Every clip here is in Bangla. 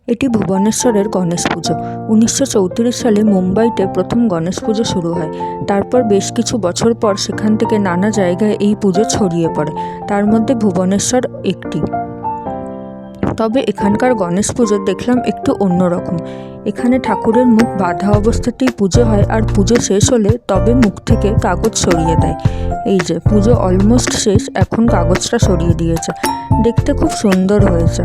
এটি ভুবনেশ্বরের গণেশ পুজো। 1934 সালে মুম্বাইতে প্রথম গণেশ পুজো শুরু হয়। তারপর বেশ কিছু বছর পর সেখান থেকে নানা জায়গায় এই পুজো ছড়িয়ে পড়ে, তার মধ্যে ভুবনেশ্বর একটি। তবে এখানকার গণেশ পুজো দেখলাম একটু অন্যরকম। এখানে ঠাকুরের মুখ বাঁধা অবস্থাতেই পুজো হয়, আর পুজো শেষ হলে তবে মুখ থেকে কাগজ সরিয়ে দেয়। এই যে পুজো অলমোস্ট শেষ, এখন কাগজটা সরিয়ে দিয়েছে। দেখতে খুব সুন্দর হয়েছে।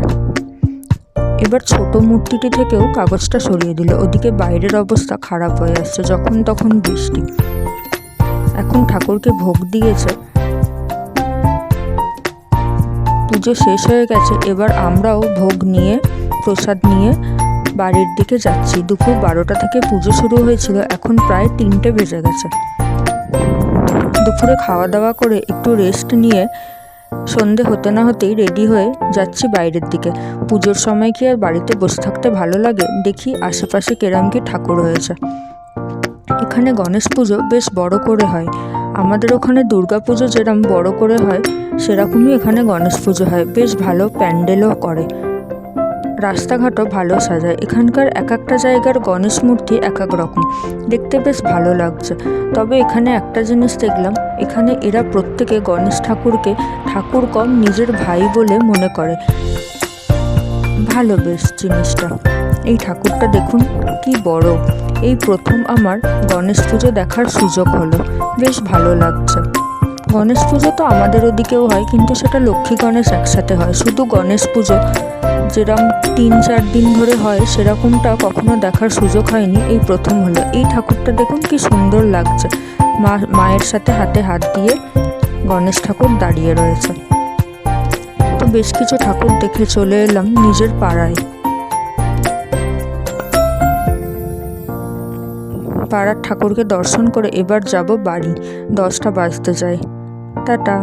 এবার ছোট মূর্তিটি থেকেও কাগজটা সরিয়ে দিল। ওদিকে বাইরের অবস্থা খারাপ হয়ে আসছে, যখন তখন বৃষ্টি। এখন ঠাকুরকে ভোগ দিয়েছে, পুজো শেষ হয়ে গেছে। এবার আমরাও ভোগ নিয়ে, প্রসাদ নিয়ে বাড়ির দিকে যাচ্ছি। দুপুর 12টা থেকে পুজো শুরু হয়েছিল, এখন প্রায় 3টে বেজে গেছে। দুপুরে খাওয়া দাওয়া করে একটু রেস্ট নিয়ে সন্ধে হতে না হতেই রেডি হয়ে যাচ্ছি বাইরের দিকে। পুজোর সময় কি আর বাড়িতে বসে থাকতে ভালো লাগে? দেখি আশেপাশে কেরম কি ঠাকুর হয়েছে। এখানে গণেশ পুজো বেশ বড় করে হয়। আমাদের ওখানে দুর্গা পুজো যেরকম বড় করে হয়, সেরকমই এখানে গণেশ পুজো হয়। বেশ ভালো প্যান্ডেলও করে, রাস্তাঘাটও ভালো সাজায়। এখানকার এক একটা জায়গার গণেশ মূর্তি এক এক রকম, দেখতে বেশ ভালো লাগছে। তবে এখানে একটা জিনিস দেখলাম, এখানে এরা প্রত্যেকে গণেশ ঠাকুরকে ঠাকুর কম নিজের ভাই বলে মনে করে। ভালো বেশ জিনিসটা। এই ঠাকুরটা দেখুন কি বড়। এই প্রথম আমার গণেশ পুজো দেখার সুযোগ হলো, বেশ ভালো লাগছে। গণেশ পুজো তো আমাদের ওদিকেও হয়, কিন্তু সেটা লক্ষ্মী গণেশ একসাথে হয়। শুধু গণেশ পুজো যেরকম 3-4 দিন ধরে হয়, সেরকমটা কখনো দেখার সুযোগ হয়নি, এই প্রথম হলো। এই ঠাকুরটা দেখুন কি সুন্দর লাগছে। মায়ের সাথে হাতে হাত দিয়ে গণেশ ঠাকুর দাঁড়িয়ে রয়েছে। তো বেশ কিছু ঠাকুর দেখে চলে এলাম নিজের পাড়ায়। পাড়ার ঠাকুরকে দর্শন করে এবার যাব বাড়ি। 10টা বাজতে যায়। টাটা।